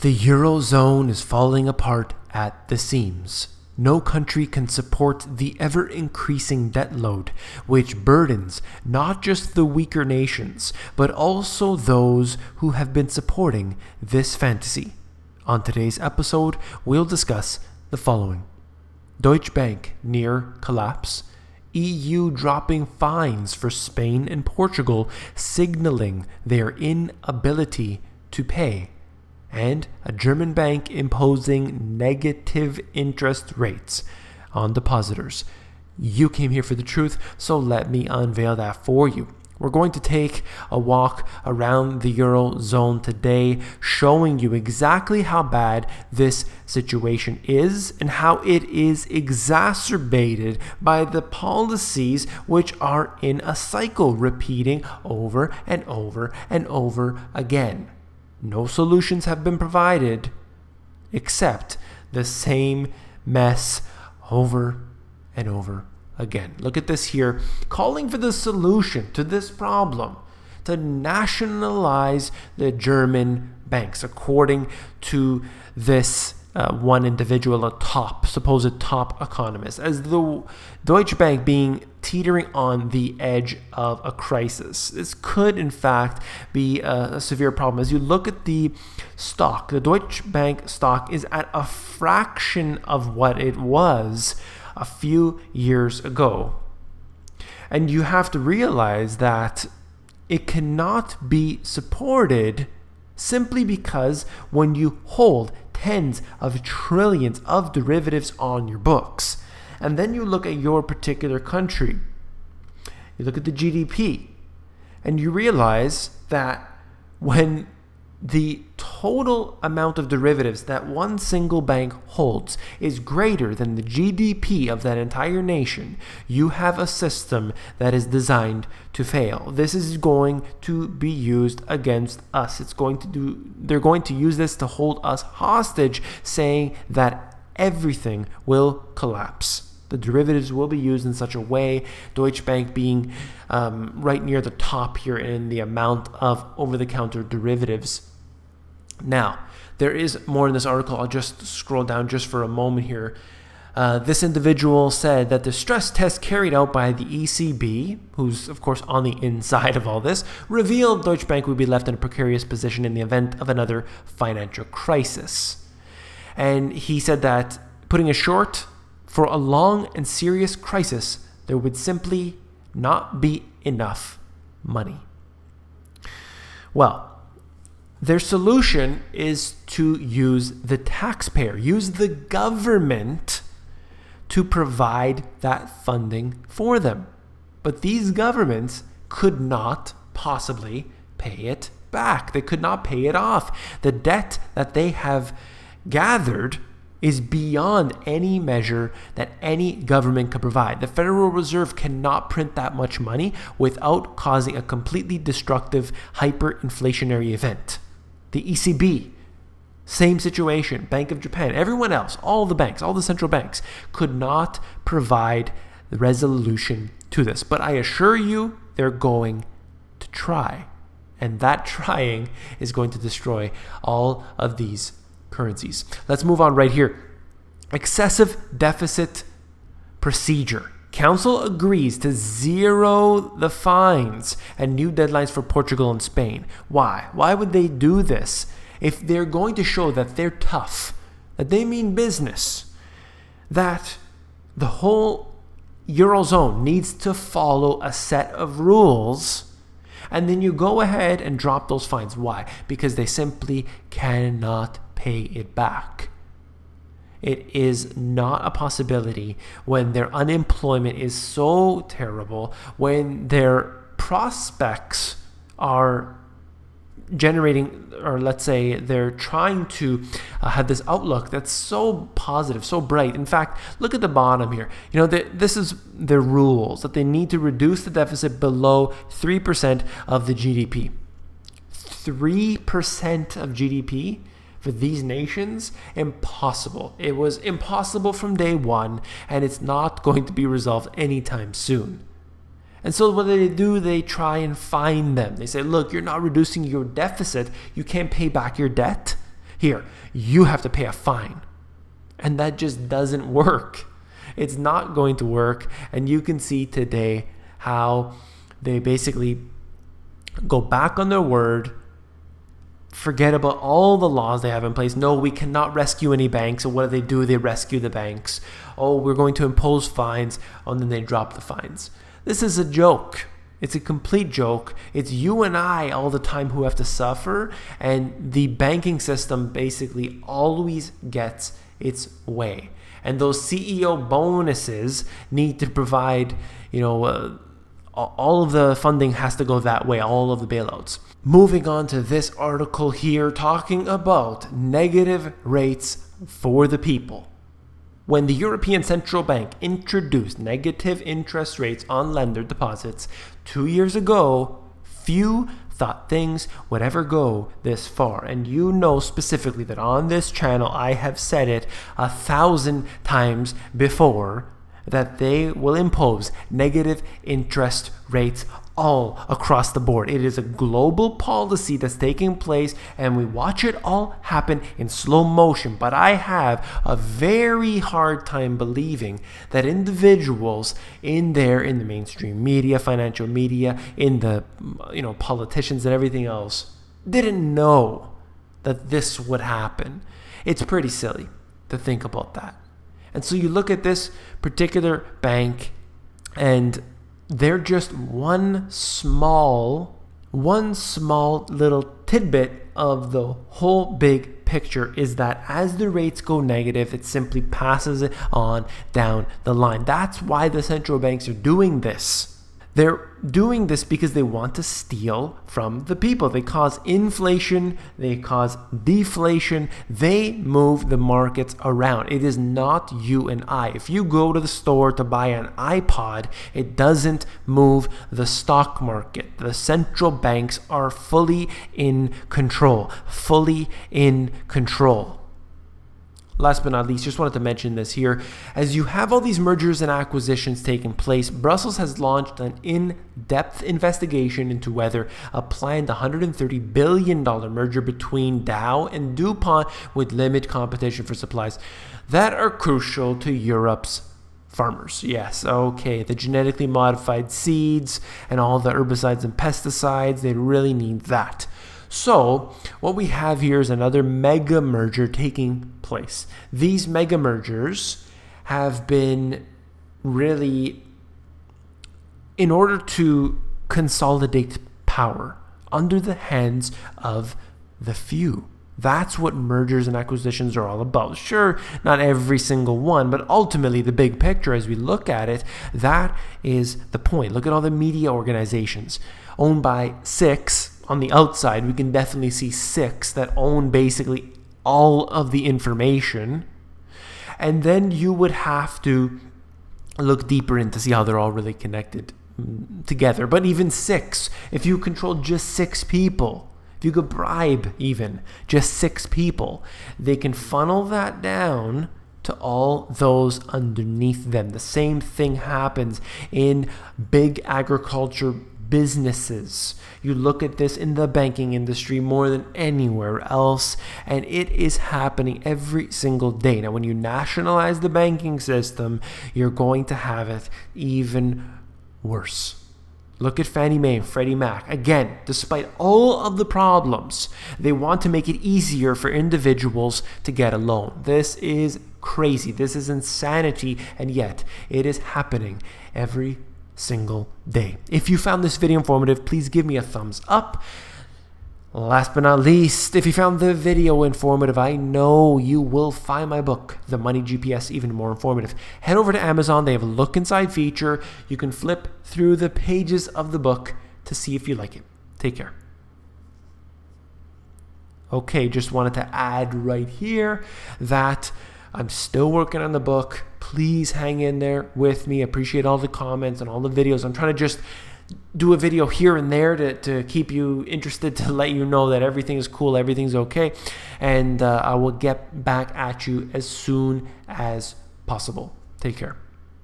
The Eurozone is falling apart at the seams. No country can support the ever-increasing debt load, which burdens not just the weaker nations, but also those who have been supporting this fantasy. On today's episode, we'll discuss the following. Deutsche Bank near collapse. EU dropping fines for Spain and Portugal, signaling their inability to pay. And a German bank imposing negative interest rates on depositors. You came here for the truth, so let me unveil that for you. We're going to take a walk around the Eurozone today, showing you exactly how bad this situation is and how it is exacerbated by the policies which are in a cycle, repeating over and over and over again. No solutions have been provided except the same mess over and over again. Look at this here, calling for the solution to this problem, to nationalize the German banks, according to this one individual, a supposed top economist, as the Deutsche Bank being teetering on the edge of a crisis. This could, in fact, be a severe problem. As you look at the stock, the Deutsche Bank stock is at a fraction of what it was a few years ago. And you have to realize that it cannot be supported simply because when you hold tens of trillions of derivatives on your books, and then you look at your particular country, you look at the GDP, and you realize that when the total amount of derivatives that one single bank holds is greater than the GDP of that entire nation, you have a system that is designed to fail. This is going to be used against us. They're going to use this to hold us hostage, saying that everything will collapse. The derivatives will be used in such a way, Deutsche Bank being right near the top here in the amount of over-the-counter derivatives. Now, there is more in this article. I'll just scroll down just for a moment here. This individual said that the stress test carried out by the ECB, who's of course on the inside of all this, revealed Deutsche Bank would be left in a precarious position in the event of another financial crisis. And he said that, putting it short, for a long and serious crisis, there would simply not be enough money. Well, their solution is to use the taxpayer, use the government to provide that funding for them. But these governments could not possibly pay it back. They could not pay it off. The debt that they have gathered is beyond any measure that any government could provide. The Federal Reserve cannot print that much money without causing a completely destructive hyperinflationary event. The ECB, same situation. Bank of Japan, everyone else, all the banks, all the central banks could not provide the resolution to this. But I assure you, they're going to try. And that trying is going to destroy all of these currencies. Let's move on right here. Excessive deficit procedure. Council agrees to zero the fines and new deadlines for Portugal and Spain. Why? Why would they do this? If they're going to show that they're tough, that they mean business, that the whole Eurozone needs to follow a set of rules, and then you go ahead and drop those fines. Why? Because they simply cannot pay it back. It is not a possibility when their unemployment is so terrible, when their prospects are generating, or let's say they're trying to have this outlook that's so positive, so bright. In fact, look at the bottom here. This is their rules, that they need to reduce the deficit below 3% of the GDP. 3% of GDP? For these nations, impossible. It was impossible from day one, and it's not going to be resolved anytime soon. And so what do? They try and fine them. They say, look, you're not reducing your deficit. You can't pay back your debt. Here, you have to pay a fine. And that just doesn't work. It's not going to work. And you can see today how they basically go back on their word, forget about all the laws they have in place. No, we cannot rescue any banks. So what do? They rescue the banks. Oh, we're going to impose fines. Oh, and then they drop the fines. This is a joke. It's a complete joke. It's you and I all the time who have to suffer. And the banking system basically always gets its way. And those CEO bonuses need to provide, all of the funding has to go that way, all of the bailouts. Moving on to this article here, talking about negative rates for the people. When the European Central Bank introduced negative interest rates on lender deposits 2 years ago, few thought things would ever go this far. And you know specifically that on this channel, I have said it 1,000 times before, that they will impose negative interest rates all across the board. It is a global policy that's taking place, and we watch it all happen in slow motion. But I have a very hard time believing that individuals in the mainstream media, financial media, in the politicians and everything else didn't know that this would happen. It's pretty silly to think about that. And so you look at this particular bank, and they're just one small little tidbit of the whole big picture, is that as the rates go negative, it simply passes it on down the line. That's why the central banks are doing this. They're doing this because they want to steal from the people. They cause inflation, they cause deflation, they move the markets around. It is not you and I. If you go to the store to buy an iPod, it doesn't move the stock market. The central banks are fully in control. Last but not least, just wanted to mention this here. As you have all these mergers and acquisitions taking place, Brussels has launched an in-depth investigation into whether a planned $130 billion merger between Dow and DuPont would limit competition for supplies that are crucial to Europe's farmers. Yes, okay, the genetically modified seeds and all the herbicides and pesticides, they really need that. So what we have here is another mega merger taking place. These mega mergers have been really in order to consolidate power under the hands of the few. That's what mergers and acquisitions are all about. Sure, not every single one, but ultimately the big picture as we look at it, that is the point. Look at all the media organizations owned by six. On the outside, we can definitely see six that own basically all of the information. And then you would have to look deeper in to see how they're all really connected together. But even six, if you control just six people, if you could bribe even just six people, they can funnel that down to all those underneath them. The same thing happens in big agriculture businesses. You look at this in the banking industry more than anywhere else, and it is happening every single day. Now, when you nationalize the banking system, you're going to have it even worse. Look at Fannie Mae and Freddie Mac. Again, despite all of the problems, they want to make it easier for individuals to get a loan. This is crazy. This is insanity, and yet it is happening every single day. If you found this video informative, please give me a thumbs up. Last but not least, if you found the video informative, I know you will find my book, The Money GPS, even more informative. Head over to Amazon. They have a look inside feature. You can flip through the pages of the book to see if you like it. Take care. Okay, just wanted to add right here that I'm still working on the book. Please hang in there with me. Appreciate all the comments and all the videos. I'm trying to just do a video here and there to keep you interested, to let you know that everything is cool, everything's okay. And I will get back at you as soon as possible. Take care.